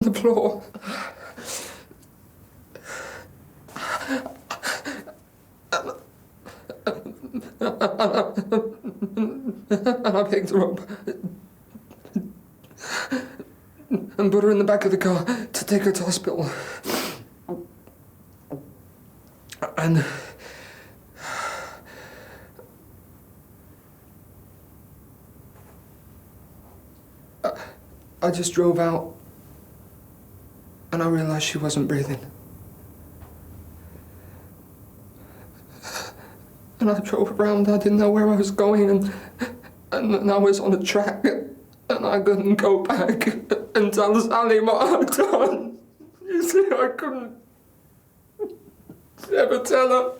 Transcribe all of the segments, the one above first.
the floor. And I picked her up and put her in the back of the car to take her to hospital. And I just drove out and I realized she wasn't breathing. And I drove around, I didn't know where I was going, and I was on a track, and I couldn't go back and tell Sally what I'd done. You see, I couldn't ever tell her.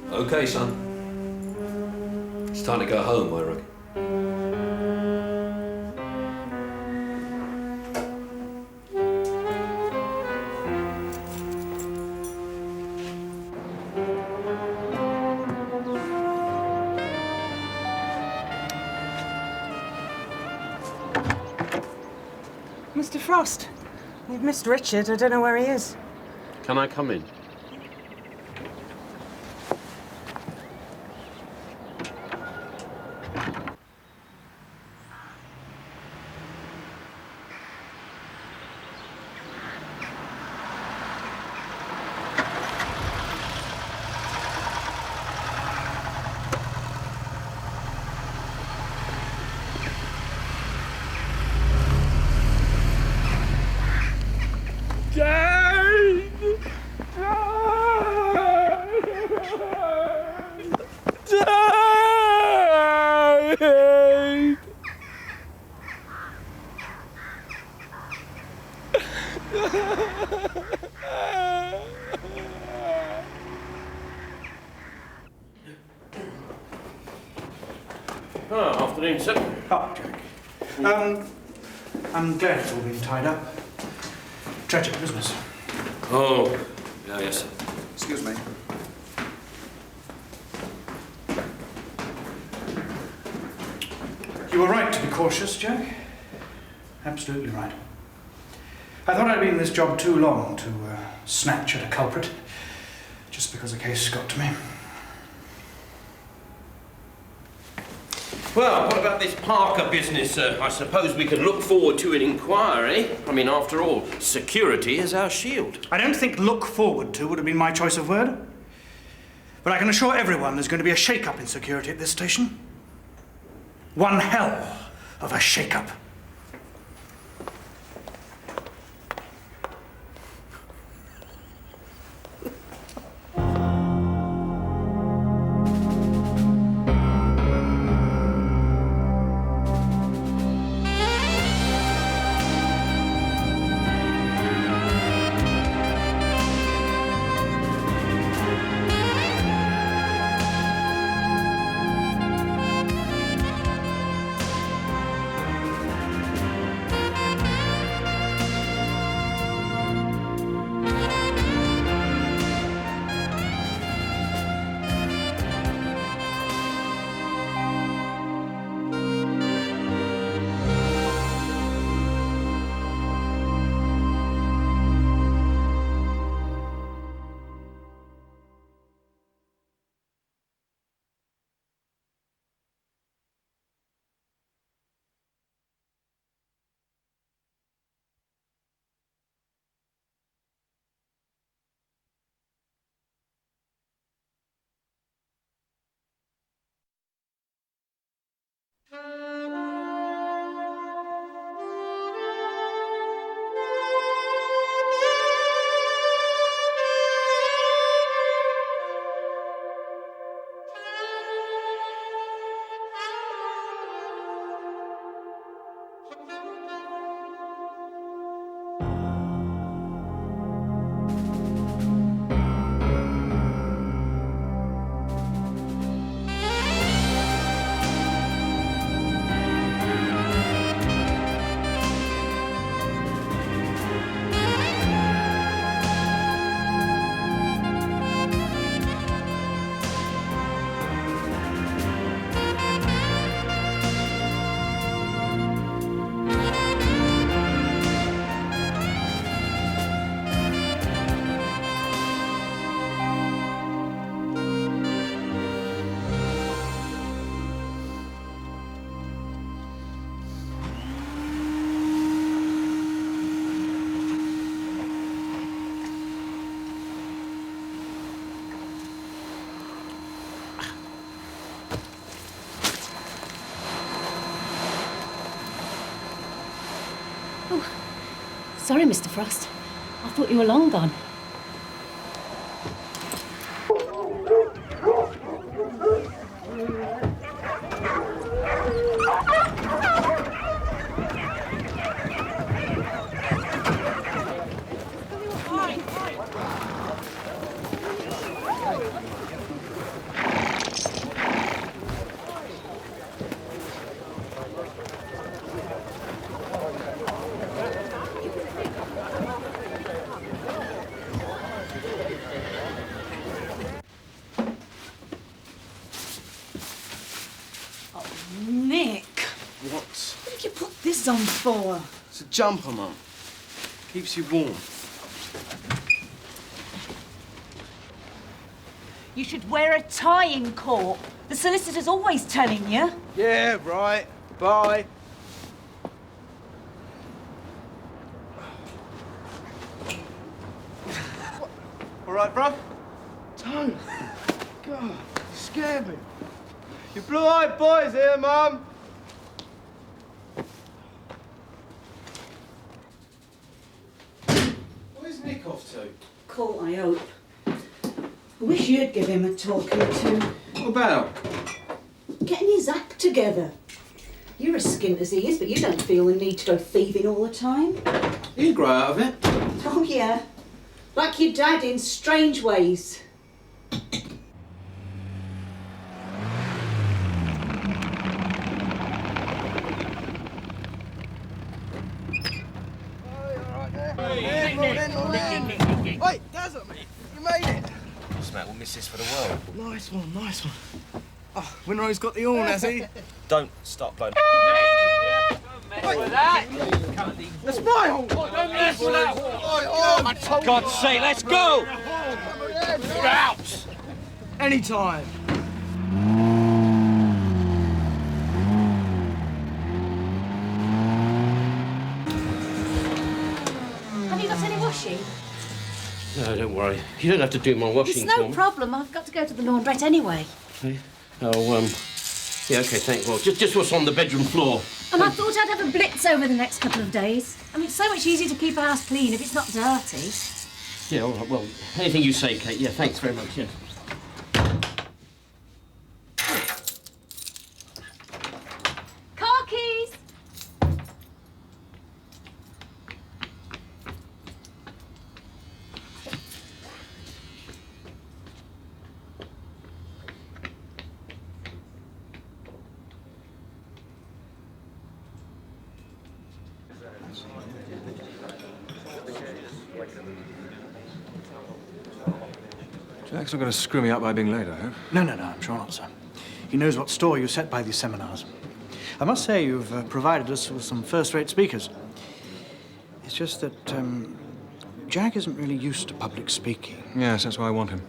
Okay, son. It's time to go home, I reckon. Mr. Frost, we've missed Richard. I don't know where he is. Can I come in? Afternoon, sir. Oh, Jack. I'm glad it's all been tied up. Tragic business. Oh, yeah, yes, sir. Excuse me. You were right to be cautious, Jack. Absolutely right. I thought I'd been in this job too long to snatch at a culprit just because a case got to me. Well, what about this Parker business, sir? I suppose we can look forward to an inquiry. I mean, after all, security is our shield. I don't think look forward to would have been my choice of word. But I can assure everyone there's going to be a shake-up in security at this station. One hell of a shake-up. Sorry, Mr. Frost. I thought you were long gone. Nick, What? what did you put this on for? It's a jumper, Mum. Keeps you warm. You should wear a tie in court. The solicitor's always telling you. Yeah, right. Bye. All right, bruv? Tone. God, you scared me. You blue-eyed boys here, Mum. Where's Nick off to? Court, I hope. I wish you'd give him a talking to. What about? Getting his act together. You're as skint as he is, but you don't feel the need to go thieving all the time. He'll grow out of it. Oh, yeah. Like your dad in Strange Ways. Wait, Dazzle, you made it. Smack, we'll miss this for the world. Nice one, nice one. Oh, Winrow's got the horn, has he? Don't stop blowing. That's my horn! For God's sake, let's go! You're out! Anytime. Have you got any washing? No, don't worry. You don't have to do my washing It's no for me. problem. I've got to go to the laundrette anyway. Oh, yeah, okay, thanks. Well, just what's on the bedroom floor. And I thought I'd have a blitz over the next couple of days. I mean, it's so much easier to keep a house clean if it's not dirty. Yeah, all right, well, anything you say, Kate. Yeah, thanks very much, yeah. Car keys! Jack's not going to screw me up by being late, I hope. No, I'm sure not, sir. He knows what store you set by these seminars. I must say you've provided us with some first-rate speakers. It's just that Jack isn't really used to public speaking. Yes, that's why I want him.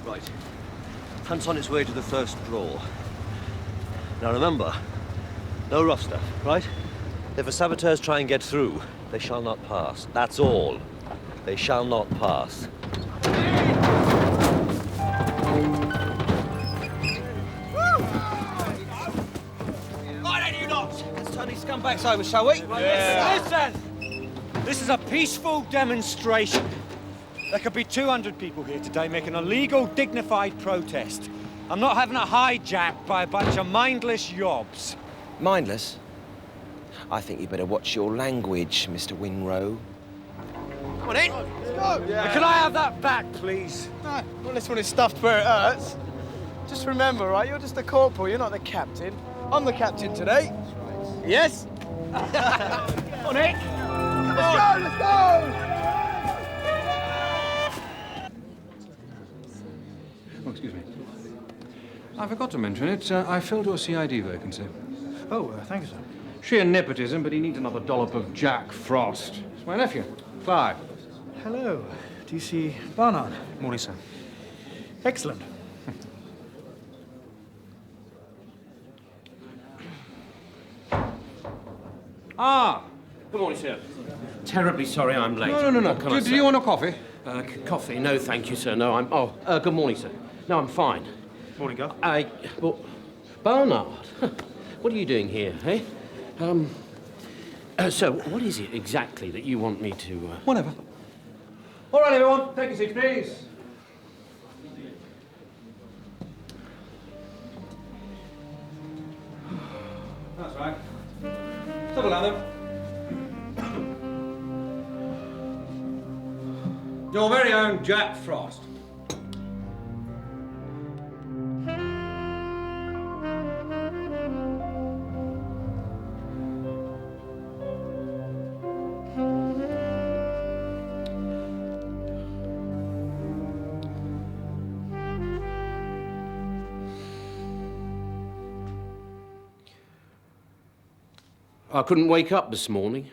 Right. Hunt's on its way to the first draw. Now remember, no rough stuff, right? If the saboteurs try and get through, they shall not pass. That's all. They shall not pass. Why don't you not? Let's turn these scumbags over, shall we? Yeah. Listen! This is a peaceful demonstration. There could be 200 people here today making a legal, dignified protest. I'm not having it hijacked by a bunch of mindless yobs. Mindless? I think you better watch your language, Mr. Winrow. Come on in. Let's go. Yeah. Can I have that back, please? No, not this one is stuffed where it hurts. Just remember, right, you're just a corporal, you're not the captain. I'm the captain today. Yes? Come on, Nick. Let's go! Oh, excuse me. I forgot to mention it. I filled your CID vacancy. Oh, thank you, sir. Sheer nepotism, but he needs another dollop of Jack Frost. It's my nephew, Clive. Hello, DC Barnard. Morning, sir. Excellent. Ah! Good morning, sir. Terribly sorry I'm late. No. What can I Do say? you want a coffee? Coffee? No, thank you, sir. No, I'm... Oh, good morning, sir. No, I'm fine. Morning, Gar. Well, Barnard, what are you doing here, eh? So, what is it exactly that you want me to... Whatever. All right, everyone. Take your seats, please. That's right. Settle down, then. Your very own Jack Frost. I couldn't wake up this morning.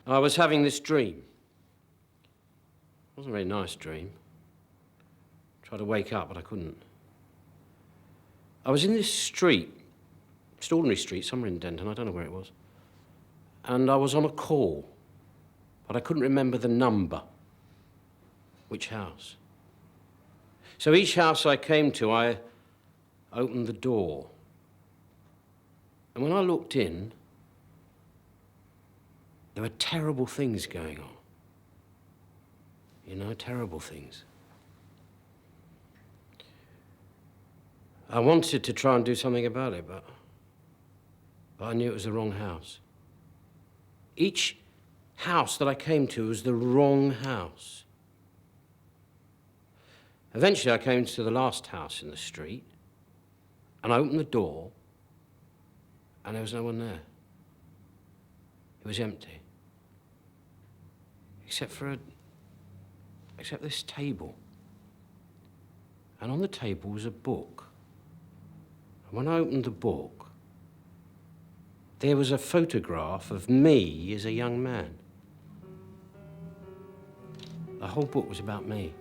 I was having this dream. It wasn't a very nice dream. Tried to wake up, but I couldn't. I was in this street, just ordinary street, somewhere in Denton, I don't know where it was. And I was on a call, but I couldn't remember the number. Which house? So each house I came to, I opened the door. And when I looked in, there were terrible things going on. You know, terrible things. I wanted to try and do something about it, but I knew it was the wrong house. Each house that I came to was the wrong house. Eventually, I came to the last house in the street, and I opened the door, and there was no one there. It was empty. Except this table. And on the table was a book. And when I opened the book, there was a photograph of me as a young man. The whole book was about me.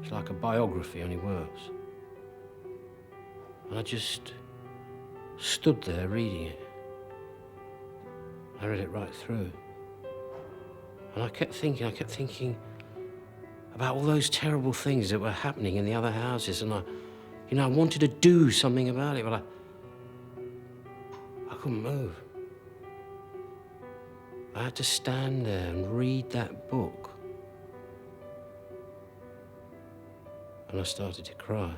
It's like a biography, only worse. And I just stood there reading it. I read it right through. And I kept thinking about all those terrible things that were happening in the other houses, and I wanted to do something about it, but I couldn't move. I had to stand there and read that book. And I started to cry.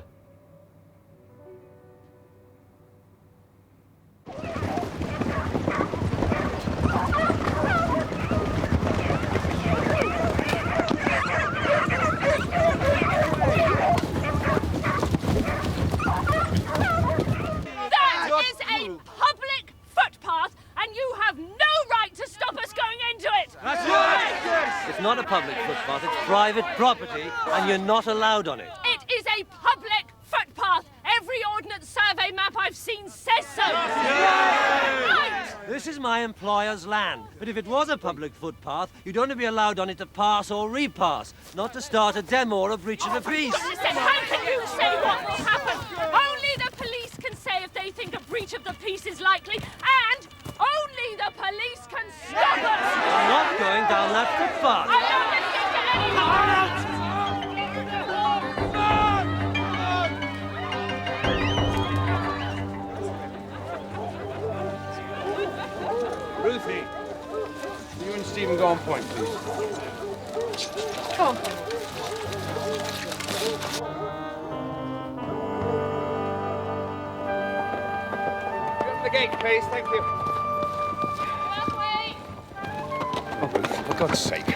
It's not a public footpath, it's private property, and you're not allowed on it. It is a public footpath. Every ordnance survey map I've seen says so. Right. This is my employer's land, but if it was a public footpath, you'd only be allowed on it to pass or repass, not to start a demo or a breach of the peace. Listen, how can you say what will happen? Only the police can say if they think a breach of the peace is likely, and only the police can stop us! I'm not going down that footpath. I'm not going to get to anyone! Ruthie, you and Stephen go on point, please. Oh. Open the gate, please. Thank you. Oh, Ruth, for God's sake.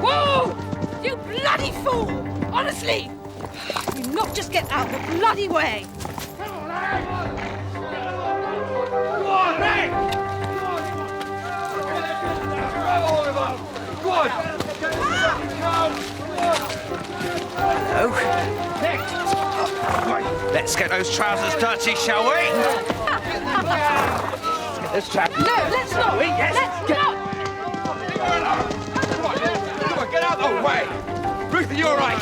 Whoa! You bloody fool! Honestly! You not just get out the bloody way! Hello. Let's get those trousers dirty, shall we? Let's get this chap. No, let's not. Yes. Let's not. Come on, get out of the way. Ruth, are you all right?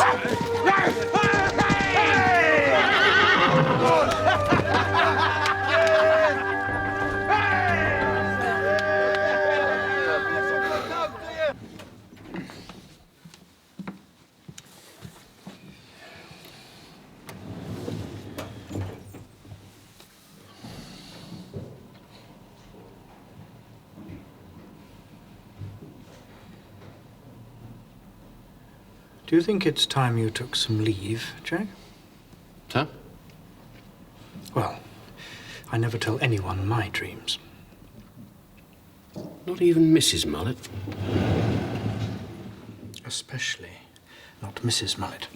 Do you think it's time you took some leave, Jack? Sir? Well, I never tell anyone my dreams. Not even Mrs. Mullet? Especially not Mrs. Mullet.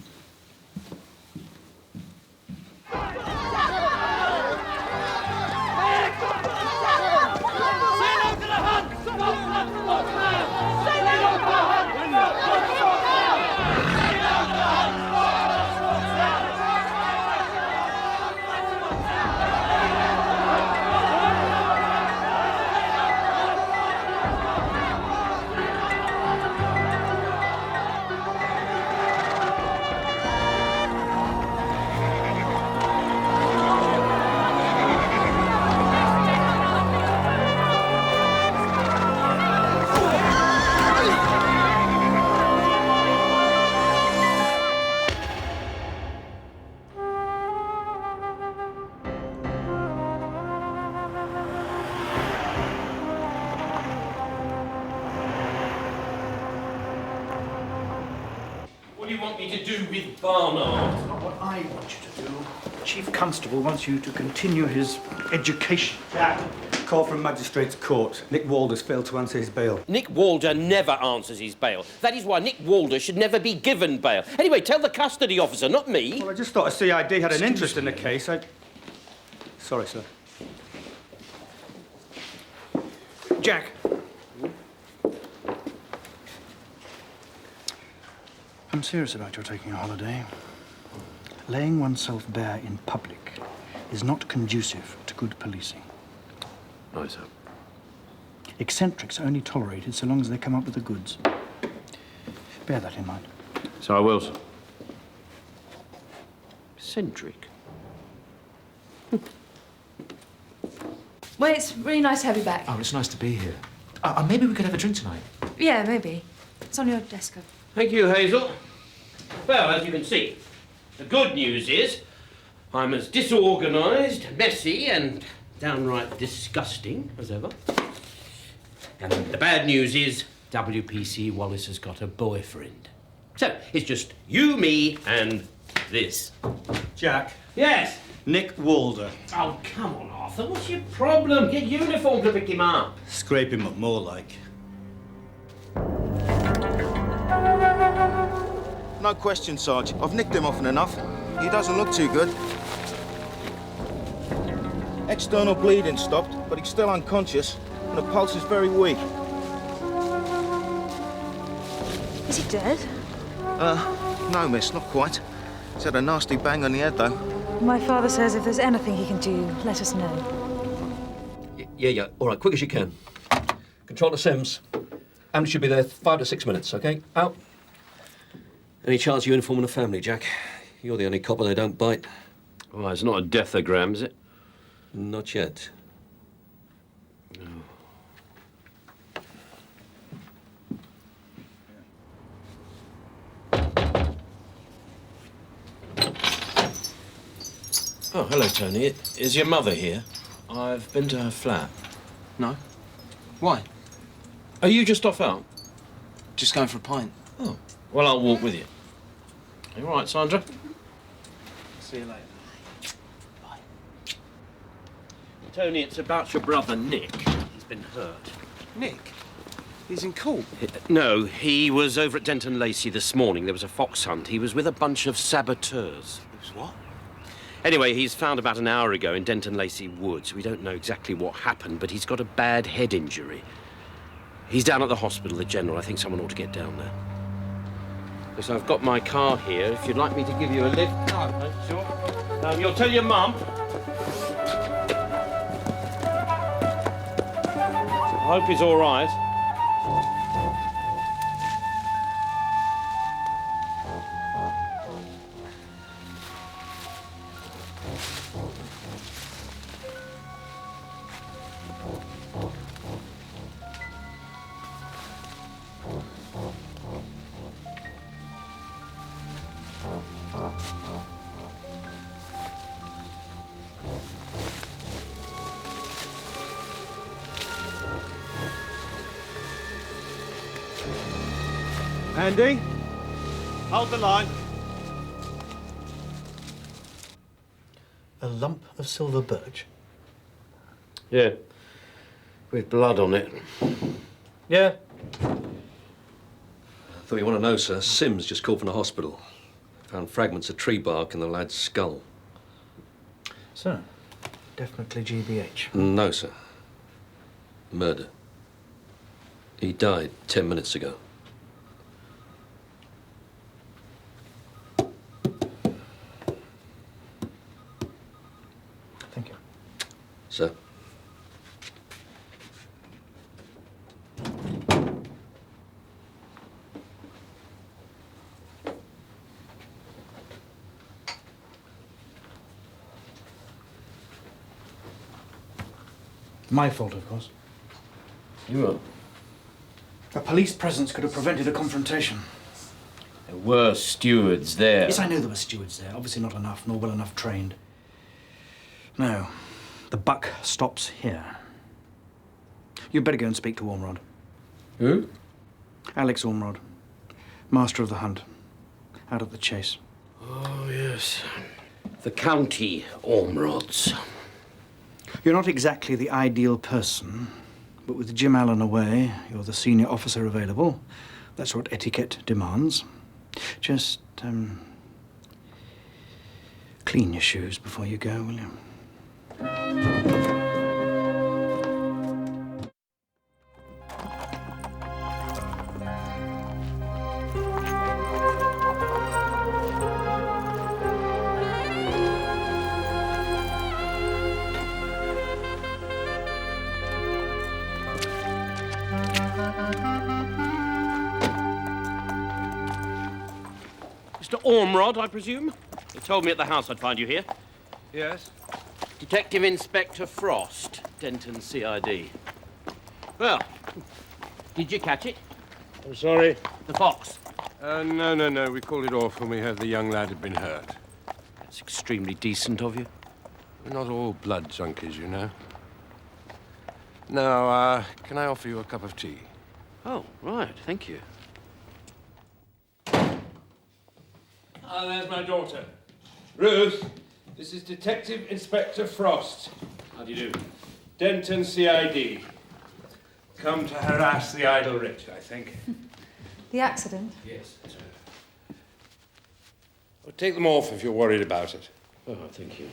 What do you want me to do with Barnard? That's not what I want you to do. The Chief Constable wants you to continue his education. Jack, call from Magistrates' Court. Nick Walder's failed to answer his bail. Nick Walder never answers his bail. That is why Nick Walder should never be given bail. Anyway, tell the custody officer, not me. Well, I just thought a CID had an interest in the case. Sorry, sir. Jack. I'm serious about your taking a holiday. Laying oneself bare in public is not conducive to good policing. Right, sir. Eccentrics are only tolerated so long as they come up with the goods. Bear that in mind. So I will, sir. Eccentric? Well, it's really nice to have you back. Oh, it's nice to be here. Maybe we could have a drink tonight. Yeah, maybe. It's on your desk. Thank you, Hazel. Well, as you can see, the good news is I'm as disorganised, messy and downright disgusting as ever. And the bad news is WPC Wallace has got a boyfriend. So, it's just you, me and this. Jack. Yes? Nick Walder. Oh, come on, Arthur. What's your problem? Get uniform to pick him up. Scrape him up more like. No question, Sarge. I've nicked him often enough. He doesn't look too good. External bleeding stopped, but he's still unconscious, and the pulse is very weak. Is he dead? No, miss, not quite. He's had a nasty bang on the head, though. My father says if there's anything he can do, let us know. Yeah. All right, quick as you can. Control to Sims. Andy should be there 5 to 6 minutes, OK? Out. Any chance you informing the family, Jack? You're the only copper they don't bite. Well, it's not a deathogram, is it? Not yet. No. Oh, hello, Tony. Is your mother here? I've been to her flat. No. Why? Are you just off out? Just going for a pint. Oh. Well, I'll walk with you. You all right, Sandra? See you later. Bye. Tony, it's about your brother, Nick. He's been hurt. Nick? He's in court? No, he was over at Denton Lacey this morning. There was a fox hunt. He was with a bunch of saboteurs. It was what? Anyway, he's found about an hour ago in Denton Lacey Woods. We don't know exactly what happened, but he's got a bad head injury. He's down at the hospital, the General. I think someone ought to get down there. So I've got my car here. If you'd like me to give you a lift. No, sure. You'll tell your mum. I hope he's all right. Andy, hold the line. A lump of silver birch? Yeah. With blood on it. Yeah. Though you want to know, sir, Sims just called from the hospital. Found fragments of tree bark in the lad's skull. So, definitely GBH. No, sir. Murder. He died 10 minutes ago. Thank you. Sir? My fault, of course. You are? A police presence could have prevented a confrontation. There were stewards there. Yes, I know there were stewards there. Obviously not enough, nor well enough trained. No, the buck stops here. You'd better go and speak to Ormrod. Who? Alex Ormrod, master of the hunt, out at the chase. Oh, yes. The County Ormrods. You're not exactly the ideal person, but with Jim Allen away, you're the senior officer available. That's what etiquette demands. Just, clean your shoes before you go, will you? Mr. Ormrod, I presume? They told me at the house I'd find you here. Yes? Detective Inspector Frost, Denton CID. Well, did you catch it? I'm sorry? The fox. No. We called it off when we heard the young lad had been hurt. That's extremely decent of you. We're not all blood junkies, you know. Now, can I offer you a cup of tea? Oh, right. Thank you. Ah, there's my daughter. Ruth, this is Detective Inspector Frost. How do you do? Denton CID. Come to harass the idle rich, I think. The accident? Yes. Well, take them off if you're worried about it. Oh, thank you.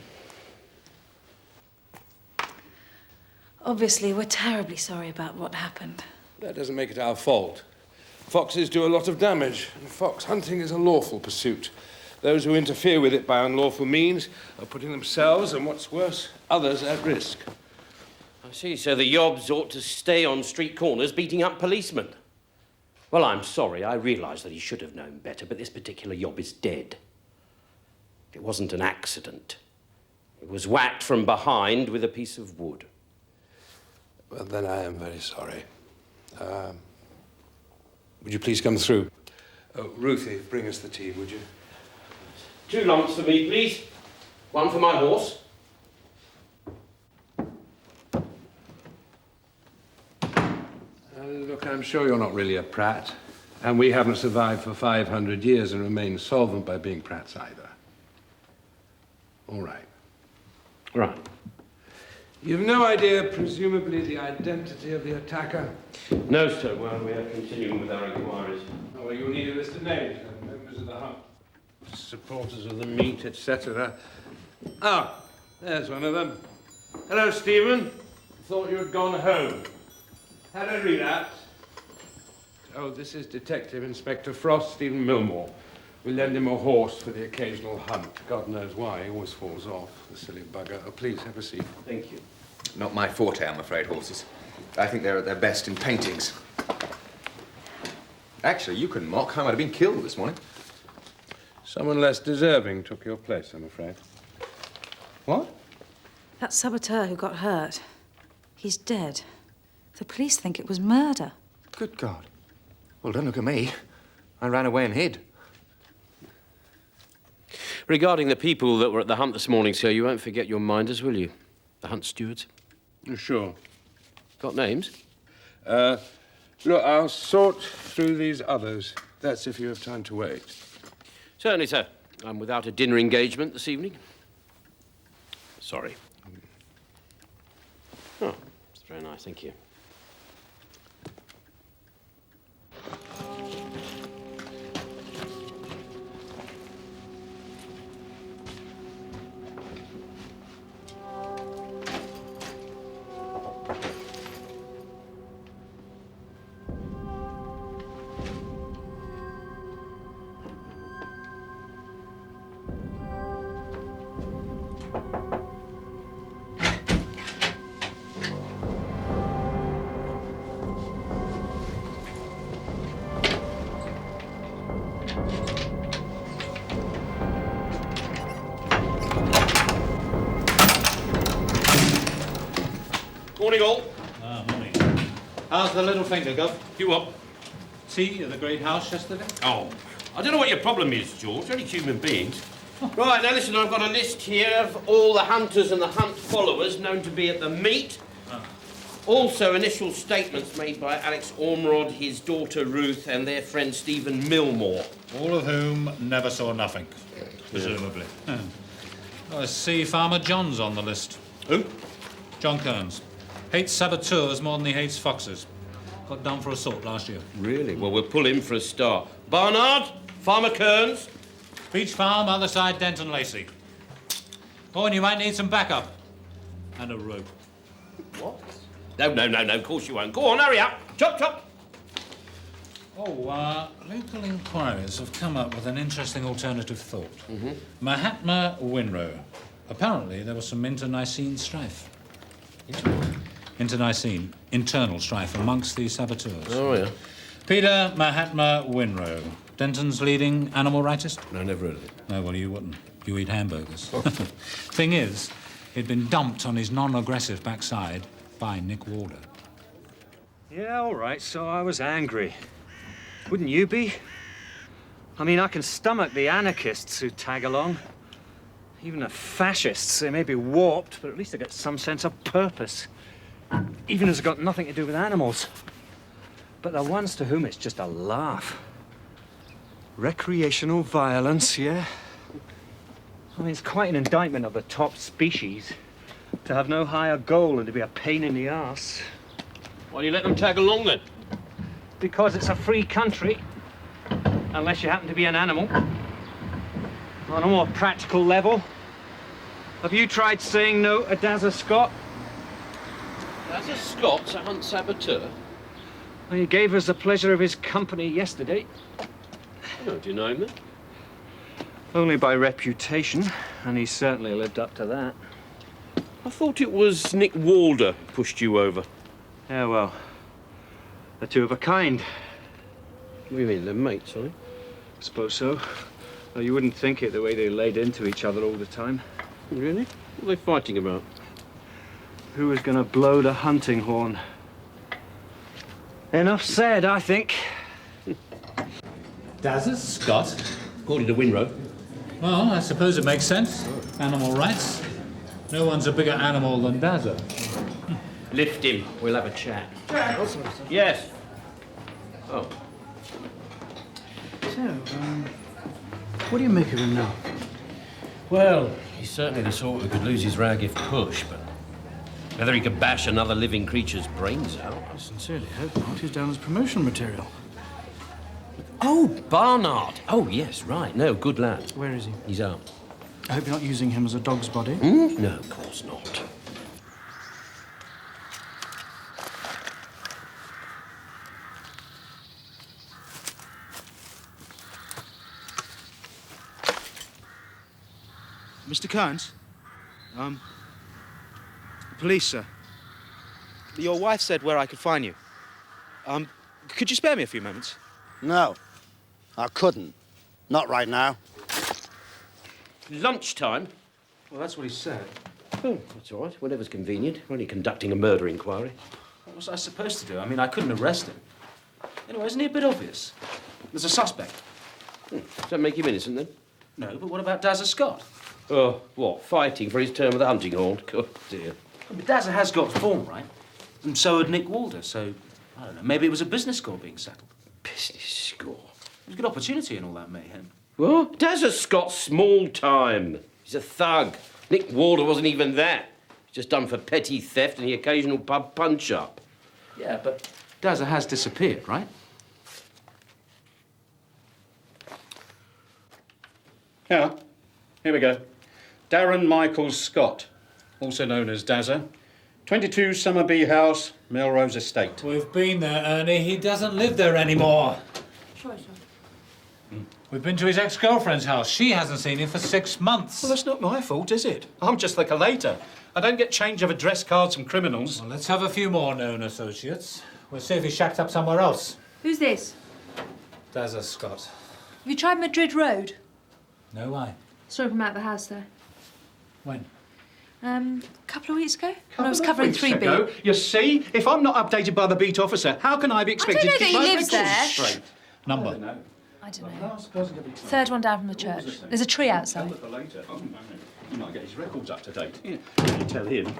Obviously, we're terribly sorry about what happened. That doesn't make it our fault. Foxes do a lot of damage, and fox hunting is a lawful pursuit. Those who interfere with it by unlawful means are putting themselves, and what's worse, others at risk. I see, so the yobs ought to stay on street corners beating up policemen. Well, I'm sorry, I realise that he should have known better, but this particular yob is dead. It wasn't an accident. It was whacked from behind with a piece of wood. Well, then I am very sorry. Would you please come through? Ruthie, bring us the tea, would you? 2 lumps for me, please. 1 for my horse. Look, I'm sure you're not really a Pratt. And we haven't survived for 500 years and remained solvent by being Pratts either. All right. Right. You've no idea, presumably, the identity of the attacker? No, sir. Well, we are continuing with our inquiries. Oh, well, you'll need a list of names, members of the hunt, supporters of the meat, etc. Ah, there's one of them. Hello, Stephen. Thought you had gone home. Had a relapse. Oh, this is Detective Inspector Frost, Stephen Milmore. We lend him a horse for the occasional hunt. God knows why, he always falls off, the silly bugger. Oh, please, have a seat. Thank you. Not my forte, I'm afraid, horses. I think they're at their best in paintings. Actually, you can mock. I might have been killed this morning. Someone less deserving took your place, I'm afraid. What? That saboteur who got hurt, he's dead. The police think it was murder. Good God. Well, don't look at me. I ran away and hid. Regarding the people that were at the hunt this morning, sir, you won't forget your minders, will you? The hunt stewards. Sure. Got names? Look, I'll sort through these others. That's if you have time to wait. Certainly, sir. I'm without a dinner engagement this evening. Sorry. Oh, that's very nice, thank you. Morning, all. Morning. How's the little finger, Gov? You up? Tea at the great house yesterday? Oh, I don't know what your problem is, George. We're only human beings. Right, now listen, I've got a list here of all the hunters and the hunt followers known to be at the meet. Also, initial statements made by Alex Ormerod, his daughter Ruth, and their friend Stephen Milmore. All of whom never saw nothing, presumably. I see Farmer John's on the list. Who? John Kearns. Hates saboteurs more than he hates foxes. Got done for assault last year. Really? Well, we'll pull him for a start. Barnard, Farmer Kearns. Beach Farm, other side, Denton Lacey. Oh, and you might need some backup. And a rope. What? No, of course you won't. Go on, hurry up. Chop, chop. Local inquiries have come up with an interesting alternative thought. Mahatma Winrow. Apparently, there was some internecine strife. Internecine, internal strife amongst the saboteurs. Oh, yeah. Peter Mahatma Winrow, Denton's leading animal rightist? No, never heard of it. No, well, you wouldn't. You eat hamburgers. Thing is, he'd been dumped on his non-aggressive backside by Nick Walder. Yeah, all right, so I was angry. Wouldn't you be? I mean, I can stomach the anarchists who tag along. Even the fascists, they may be warped, but at least they get some sense of purpose. Even as it's got nothing to do with animals. But the ones to whom it's just a laugh. Recreational violence, yeah? I mean, it's quite an indictment of the top species to have no higher goal than to be a pain in the arse. Why do you let them tag along, then? Because it's a free country, unless you happen to be an animal. On a more practical level, have you tried saying no to Dazza Scott? Dazza Scott's a hunt saboteur? Well, he gave us the pleasure of his company yesterday. Oh, do you know him, then? Only by reputation, and he certainly lived up to that. I thought it was Nick Walder pushed you over. Yeah, well, they're two of a kind. What do you mean, they're mates, are they? I suppose so. Well, you wouldn't think it the way they laid into each other all the time. Really? What are they fighting about? Who was going to blow the hunting horn? Enough said, I think. Dazza Scott? According to Winrow. Well, I suppose it makes sense. Animal rights. No one's a bigger animal than Dazza. Lift him. We'll have a chat. Yes. Oh. So, what do you make of him now? Well, he's certainly the sort who could lose his rag if pushed, but whether he could bash another living creature's brains out. I sincerely hope not. He's down as promotional material. Oh, Barnard. Oh, yes, right. No, good lad. Where is he? He's out. I hope you're not using him as a dog's body. No, of course not. Mr. Kearns? Police, sir. Your wife said where I could find you. Could you spare me a few moments? No, I couldn't. Not right now. Lunchtime? Well, that's what he said. Oh, that's all right. Whenever's convenient. We're only conducting a murder inquiry. What was I supposed to do? I mean, I couldn't arrest him. Anyway, isn't he a bit obvious? There's a suspect. Does that make him innocent, then? No, but what about Dazza Scott? Oh, what? Fighting for his term with the hunting horn? Oh, dear. But Dazza has got form, right? And so had Nick Walder, so, I don't know, maybe it was a business score being settled. Business score? It was a good opportunity in all that mayhem. What? Dazza Scott's small time. He's a thug. Nick Walder wasn't even that. He's just done for petty theft and the occasional pub punch-up. Yeah, but Dazza has disappeared, right? Yeah, here we go. Darren Michael Scott, also known as Dazza. 22 Summerbee House, Melrose Estate. We've been there, Ernie. He doesn't live there anymore. Sure. We've been to his ex-girlfriend's house. She hasn't seen him for 6 months. Well, that's not my fault, is it? I'm just the collator. I don't get change of address cards from criminals. Well, let's have a few more known associates. We'll see if he's shacked up somewhere else. Who's this? Dazza Scott. Have you tried Madrid Road? No, why? Saw him out the house there. When? A couple of weeks ago. When I was covering 3B. Ago. You see, if I'm not updated by the beat officer, how can I be expected know to that keep he my lives records there. straight? Number? I don't know. Third one down from the church. There's a tree outside. You might get his records up to date. Yeah. You tell him.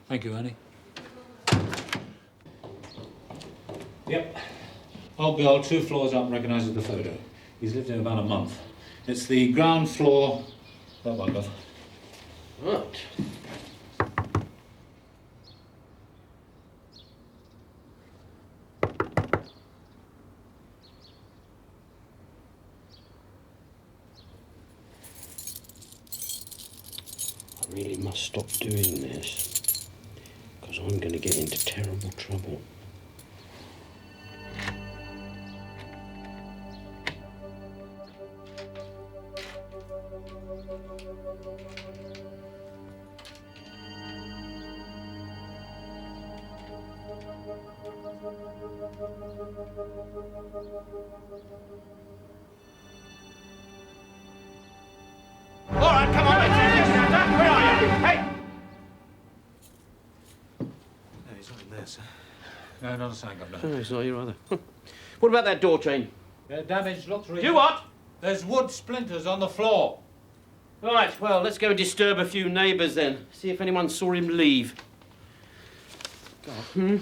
Thank you, Ernie. Yep. Old girl, 2 floors up, recognises the photo. He's lived here about a month. It's the ground floor. That one, love. What? I really must stop doing this, because I'm going to get into terrible trouble. All right, come on, let's do this. Where are you? Hey! No, he's not in there, sir. No, not a sign, Governor. Oh, it's not here either. What about that door chain? Damage looks real. You what? There's wood splinters on the floor. Right, well, let's go disturb a few neighbours then. See if anyone saw him leave. Hmm?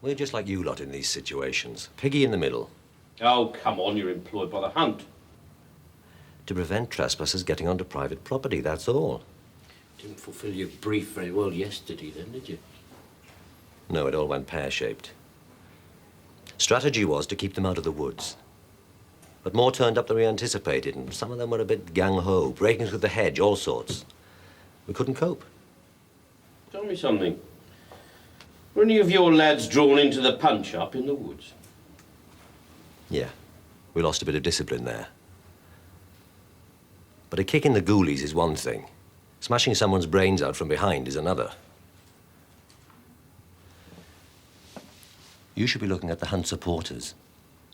We're just like you lot in these situations. Piggy in the middle. Oh, come on, you're employed by the hunt. To prevent trespassers getting onto private property, that's all. Didn't fulfill your brief very well yesterday, then, did you? No, it all went pear-shaped. Strategy was to keep them out of the woods. But more turned up than we anticipated, and some of them were a bit gung-ho, breaking through the hedge, all sorts. We couldn't cope. Tell me something. Were any of your lads drawn into the punch-up in the woods? Yeah, we lost a bit of discipline there. But a kick in the ghoulies is one thing. Smashing someone's brains out from behind is another. You should be looking at the hunt supporters.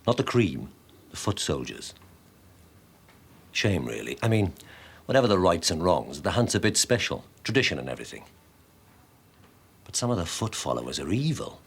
Not the cream, the foot soldiers. Shame, really. I mean, whatever the rights and wrongs, the hunt's a bit special. Tradition and everything. But some of the foot followers are evil.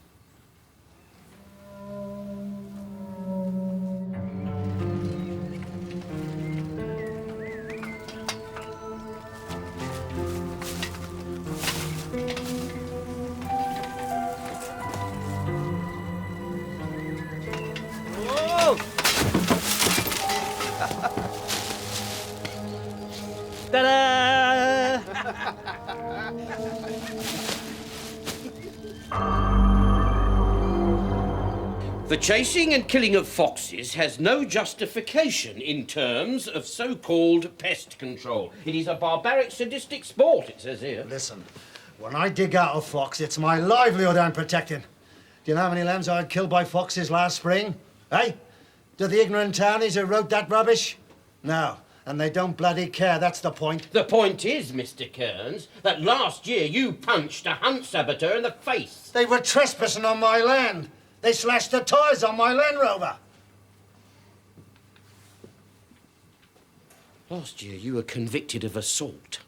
Ta-da! The chasing and killing of foxes has no justification in terms of so-called pest control. It is a barbaric, sadistic sport, it says here. Listen, when I dig out a fox, it's my livelihood I'm protecting. Do you know how many lambs I had killed by foxes last spring? Eh? Do the ignorant townies who wrote that rubbish? No, and they don't bloody care, that's the point. The point is, Mr. Kearns, that last year you punched a hunt saboteur in the face. They were trespassing on my land. They slashed the tyres on my Land Rover. Last year you were convicted of assault.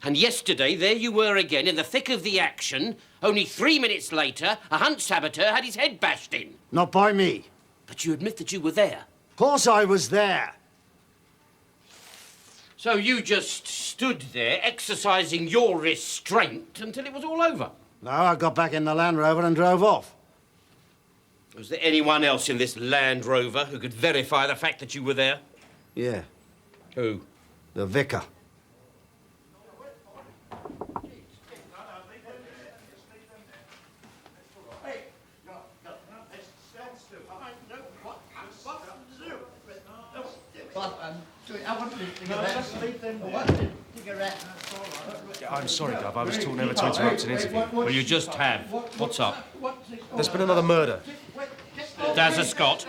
And yesterday, there you were again in the thick of the action. Only 3 minutes later, a hunt saboteur had his head bashed in. Not by me. But you admit that you were there. Of course I was there. So you just stood there exercising your restraint until it was all over? No, I got back in the Land Rover and drove off. Was there anyone else in this Land Rover who could verify the fact that you were there? Yeah. Who? The vicar. I'm sorry, Gov. I was told never to interrupt an interview. Well, you just have. What's up? There's been another murder. Dazza Scott?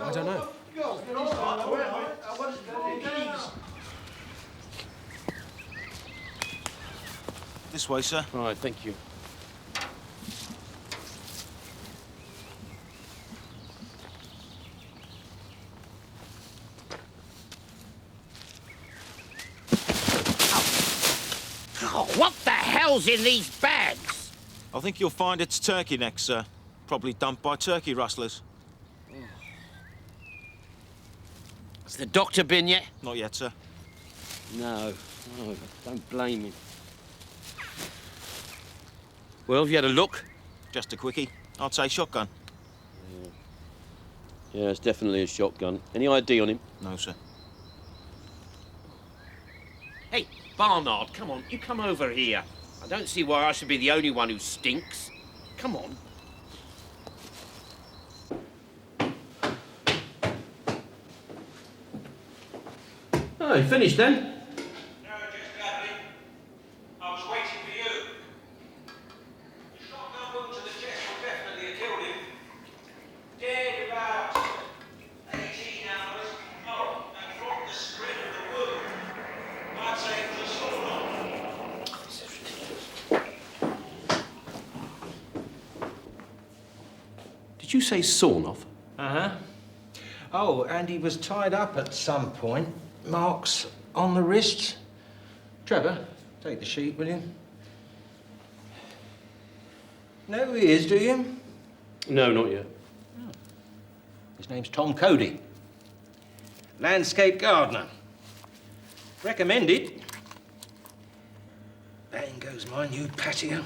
I don't know. This way, sir. Right, thank you. Oh, what the hell's in these bags? I think you'll find it's turkey necks, sir. Probably dumped by turkey rustlers. Has the doctor been yet? Not yet, sir. No. Oh, don't blame him. Well, have you had a look? Just a quickie. I'd say shotgun. Yeah, it's definitely a shotgun. Any ID on him? No, sir. Hey, Barnard, come on, you come over here. I don't see why I should be the only one who stinks. Come on. Oh, you finished then? No, just gathering. I was waiting for you. The shotgun wound to the chest will definitely have killed him. Dead about 18 hours. Oh, and from the spread of the wound, I'd say it was a sawn off. This is ridiculous. Did you say sawn off? Uh-huh. Oh, and he was tied up at some point. Marks on the wrists. Trevor, take the sheet, will you? Know who he is, do you? No, not yet. Oh. His name's Tom Cody. Landscape gardener. Recommended. Bang goes my new patio.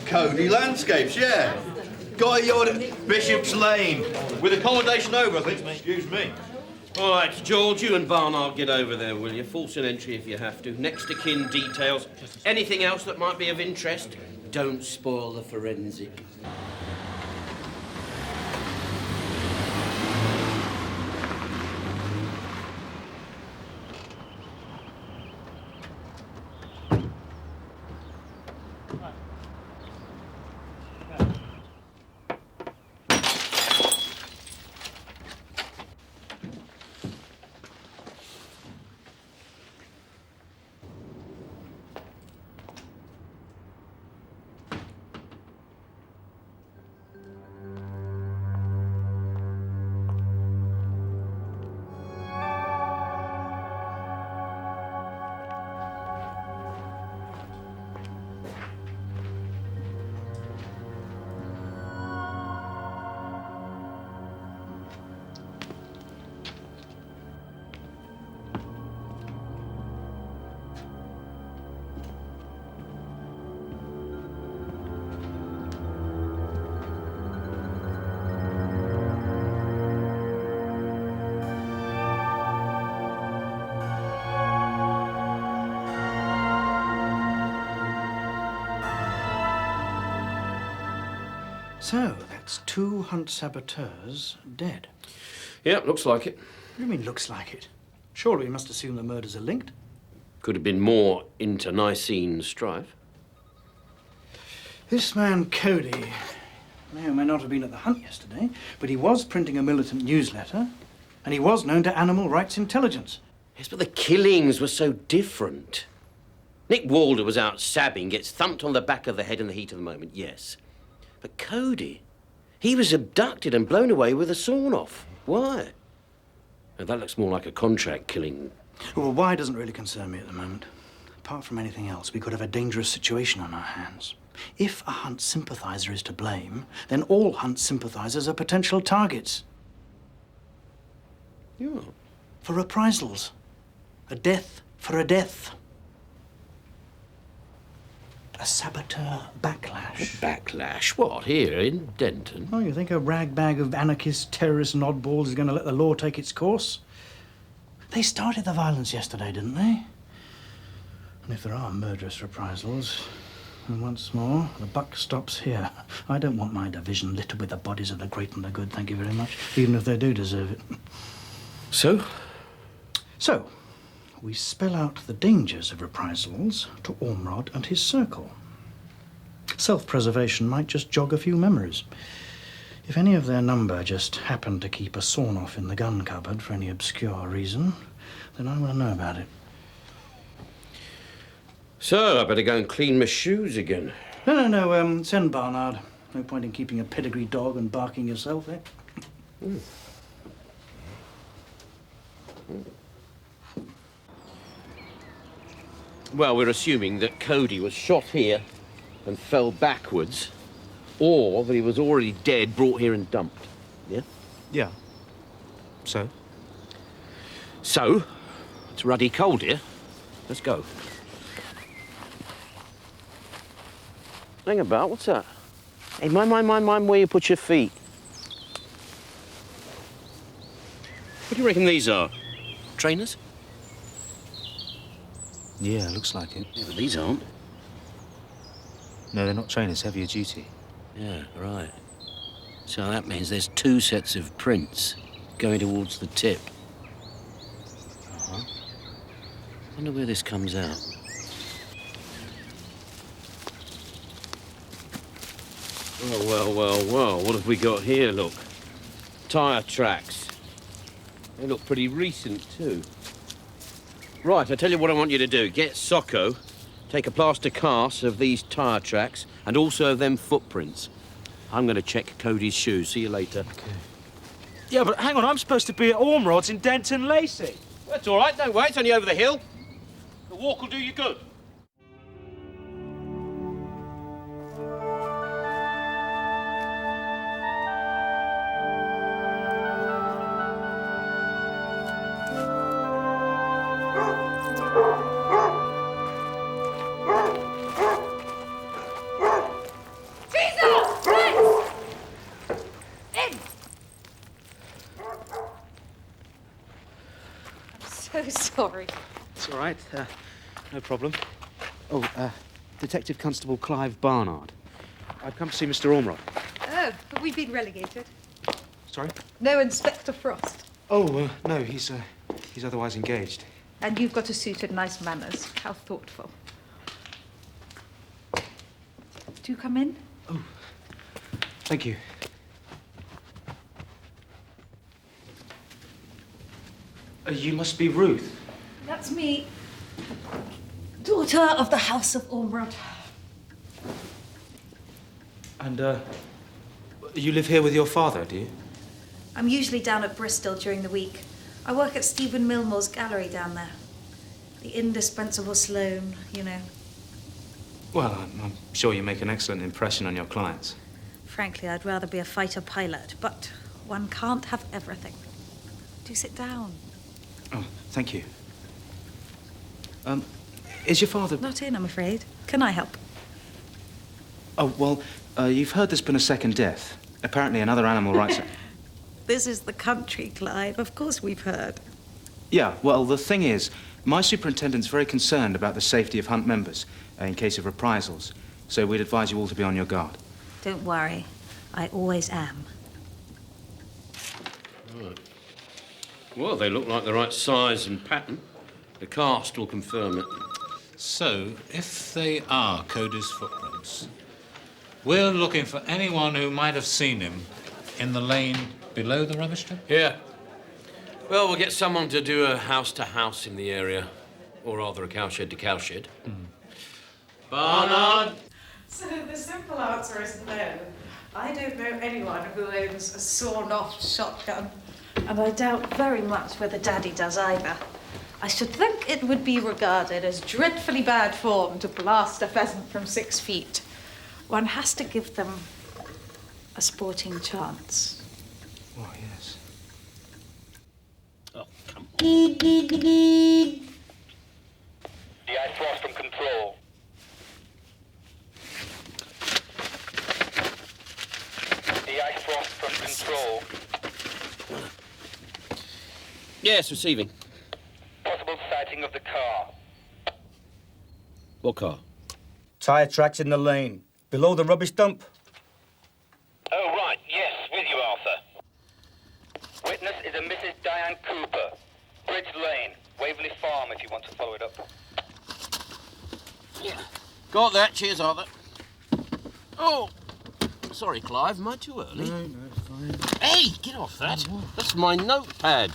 Cody Landscapes, yeah. Guy you're at Bishop's Lane. With accommodation over, I think. Excuse me. All right, George, you and Barnard get over there, will you? Force an entry if you have to. Next to kin details. Anything else that might be of interest? Don't spoil the forensic. So, that's 2 Hunt saboteurs dead. Yep, looks like it. What do you mean, looks like it? Surely we must assume the murders are linked. Could have been more internecine strife. This man, Cody, may or may not have been at the Hunt yesterday, but he was printing a militant newsletter, and he was known to Animal Rights Intelligence. Yes, but the killings were so different. Nick Walder was out sabbing, gets thumped on the back of the head in the heat of the moment, yes. But Cody, he was abducted and blown away with a sawn-off. Why? Now, that looks more like a contract killing. Well, why doesn't really concern me at the moment. Apart from anything else, we could have a dangerous situation on our hands. If a Hunt sympathizer is to blame, then all Hunt sympathizers are potential targets. Yeah. For reprisals. A death for a death. A saboteur backlash. Backlash? What, here in Denton? Oh, you think a ragbag of anarchists, terrorists and oddballs is going to let the law take its course? They started the violence yesterday, didn't they? And if there are murderous reprisals, and once more, the buck stops here. I don't want my division littered with the bodies of the great and the good, thank you very much, even if they do deserve it. So? So, we spell out the dangers of reprisals to Ormrod and his circle. Self-preservation might just jog a few memories. If any of their number just happened to keep a sawn-off in the gun cupboard for any obscure reason, then I want to know about it. So, I better go and clean my shoes again. No, send Barnard. No point in keeping a pedigree dog and barking yourself, eh? Mm. Well, we're assuming that Cody was shot here and fell backwards, or that he was already dead, brought here and dumped. Yeah? Yeah. So? So, it's ruddy cold here. Let's go. Hang about, what's that? Hey, mind where you put your feet. What do you reckon these are? Trainers? Yeah, looks like it. Yeah, but these aren't. No, they're not trainers, heavier duty. Yeah, right. So that means there's 2 sets of prints going towards the tip. Uh-huh. Wonder where this comes out. Well, what have we got here, look? Tyre tracks. They look pretty recent, too. Right, I tell you what I want you to do. Get Socko, take a plaster cast of these tyre tracks, and also of them footprints. I'm going to check Cody's shoes. See you later. Okay. Yeah, but hang on, I'm supposed to be at Ormrod's in Denton Lacey. That's all right, don't worry, it's only over the hill. The walk will do you good. So sorry. It's all right. No problem. Oh, Detective Constable Clive Barnard. I've come to see Mr. Ormrod. Oh, have we been relegated? Sorry? No Inspector Frost. Oh, no, he's otherwise engaged. And you've got a suit and nice manners. How thoughtful. Do you come in? Oh, thank you. You must be Ruth. That's me. Daughter of the House of Ormrod. And, you live here with your father, do you? I'm usually down at Bristol during the week. I work at Stephen Milmore's gallery down there. The indispensable Sloane, you know. Well, I'm sure you make an excellent impression on your clients. Frankly, I'd rather be a fighter pilot, but one can't have everything. Do sit down. Oh, thank you. Is your father... Not in, I'm afraid. Can I help? Oh, well, you've heard there's been a second death. Apparently another animal rights... This is the country, Clive. Of course we've heard. Yeah, well, the thing is, my superintendent's very concerned about the safety of Hunt members in case of reprisals, so we'd advise you all to be on your guard. Don't worry. I always am. Right. Well, they look like the right size and pattern. The cast will confirm it. So, if they are Cody's footprints, we're looking for anyone who might have seen him in the lane below the rubbish tip? Yeah. Well, we'll get someone to do a house-to-house in the area. Or rather, a cowshed-to-cowshed. Barnard! So the simple answer is no. I don't know anyone who owns a sawn-off shotgun. And I doubt very much whether Daddy does either. I should think it would be regarded as dreadfully bad form to blast a pheasant from 6 feet. One has to give them a sporting chance. Oh, yes. Oh, come on. The ice lost from control. The ice lost from control. Yes, receiving. Possible sighting of the car. What car? Tyre tracks in the lane. Below the rubbish dump. Oh, right. Yes, with you, Arthur. Witness is a Mrs. Diane Cooper. Bridge Lane, Waverley Farm, if you want to follow it up. Yeah. Got that. Cheers, Arthur. Oh, sorry, Clive. Am I too early? No, fine. Hey, get off that. That's my notepad.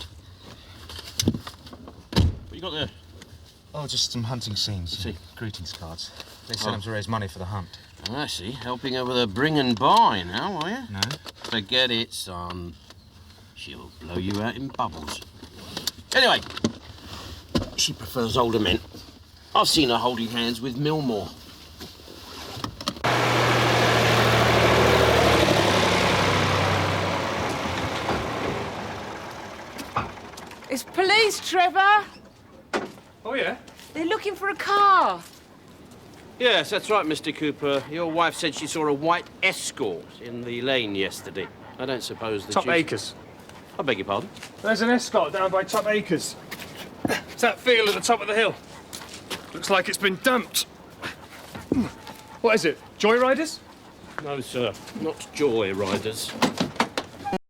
What you got there? Oh, just some hunting scenes. See. Greetings cards. They sent them to raise money for the hunt. I see. Helping her with her bring and buy now, are you? No. Forget it, son. She'll blow you out in bubbles. Anyway, she prefers older men. I've seen her holding hands with Millmore. It's police, Trevor. Oh, yeah? They're looking for a car. Yes, that's right, Mr. Cooper. Your wife said she saw a white Escort in the lane yesterday. I don't suppose the Top chief... Acres. I beg your pardon? There's an Escort down by Top Acres. It's that field at the top of the hill. Looks like it's been dumped. What is it? Joyriders? No, sir. Not joy riders.